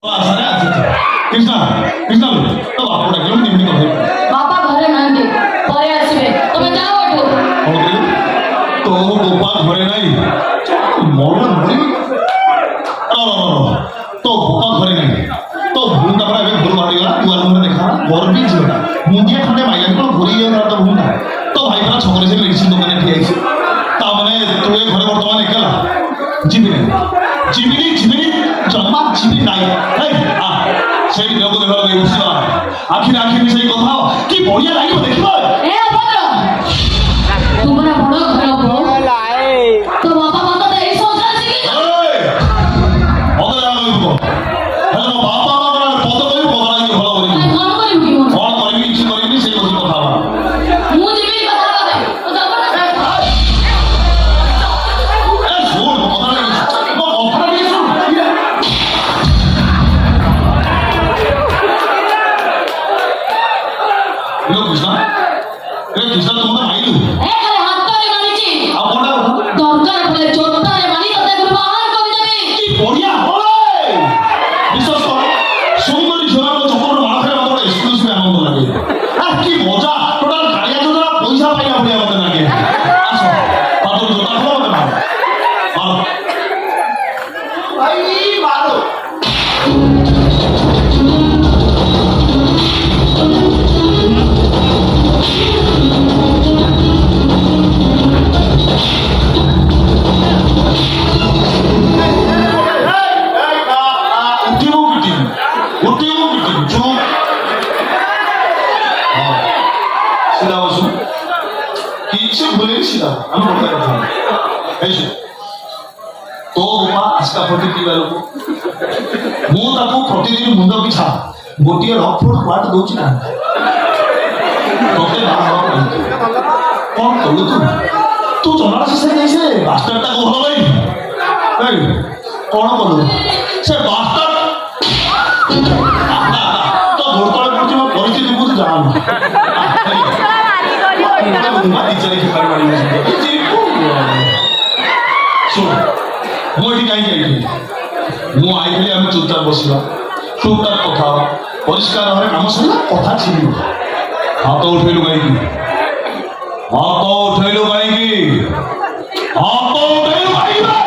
ଆରେ ଆସିଛି କୃଷ୍ଣ କୃଷ୍ଣ ତ ବାପ ଡାକିଲେ ମୁଁ କେମିତି କଥା ବାପା ଘରେ ନାହାନ୍ତି, ପରେ ଆସିବେ, ତମେ ଯାଅ ଏଠୁ। କଣ କହିଲୁ ତୋ ବୋପା ଘରେ ନାହିଁ ମନ ମରିବି ତୋ ବୋପା ଘରେ ନାହିଁ ତୋ ଭୁଣ୍ଡା ପରା ଏବେ ଘରୁ ବାହାରିଗଲା ଦୁଆର ମୁହଁରେ ଦେଖା ଗର୍ବି ଝିଅଟା ମୁଣ୍ଡିଆ ଖଣ୍ଡେ ମାଇଲାନି କଣ ଘୁରି ଯାଇଥିଲା ତୋ ଭୁଣ୍ଡା ତୋ ଭାଇ ପରା ଛକରେ ସେ ମେଡିସିନ ଦୋକାନରେ ଠିଆ ହେଇଛି ତାମାନେ ତୁ ଏ ଘରେ ବର୍ତ୍ତମାନ ଏକଲା ଯିବିନି ଯିବିନି ଯିବିନି ଜମା ଯିବି ନାହିଁ ସେଇ ଲୋକ ଦେଖା ଦେଇ ବସିବା ଆଖିରେ ଆଖି ମିଶାଇ କଥା କି ବଢିଆ ଲାଗିବ ଦେଖିବ ଏ ଅଭଦ୍ର, ତୁମର ବଡ ଘର ବୋଉ, ତୋ ବାପା ମା ତତେ ଏଇ ସଂସାର ଶିଖେଇଛନ୍ତି। କଣ କରିବୁ କି ମୁଁ? ମୁଁ ଯିବି କଥା ହେବା ପାଇଁ, ତୁ ଯାଉ ନା। କୃଷ୍ଣ ତୁମର ମାଇଲୁ ଏ ଖାଲି ହାତରେ ମାରିଛି, ଆଉ କଣଟା ଦରକାର ପଡିଲେ ଚୋଟାରେ ମାରି ତତେ ଏଠୁ ବାହାର କରିଦେବି। কি বঢ়িয়া হয় বিশ্বাস কর সুন্দরী ঝোলানো চকর মাথা খেলে আমার এক্সক্লুসিভ আনন্দ লাগে আর কি মজা টোটাল গাড়িয়া যোজনা পয়সা পাইয়া বলে আমাদের লাগে আসো পাতর জোতা খাও আমাদের মারো মারো ভাই মারো কিছু বলেছিলাম আমি কথা কথা এই তো বাপা আজকা প্রতিক্রিয়া লোক ମୁଁ ତାକୁ ପ୍ରତିଦିନ ମୁଣ୍ଡ ପିଛା ଗୋଟିଏ ରଫୁଟ କୁଆଟ ଦଉଛି ନା ତତେ କଣ କଲୁ ତୁ ଜମାର ଶେଷ ନେଇ ସେ ବାସ୍ଟରଟାକୁ ଭଲ ଭାଇ କଣ କଲୁ ସେ ବାସ୍ଟର ତ ଗୋଡ଼ ତଳେ ପଡୁଛି ମୋ ପରିସ୍ଥିତି ବୁଝୁ ଜାଣୁ ମୁଁ ଏଠି କାହିଁକି ଆଇଥିଲି ମୁଁ ଆଇଥିଲି ଆମେ ଚୁପଚାପ ବସିବା ଚୁପଚାପ କଥା ହବା ପରିଷ୍କାର ଭାବରେ କାମ ସରିଲା କଥା ଛିଡ଼ିବ ହାତ ଉଠେଇଲୁ କାହିଁକି ହାତ ଉଠେଇଲୁ କାହିଁକି ହାତ ଉଠେଇଲୁ କାହିଁକି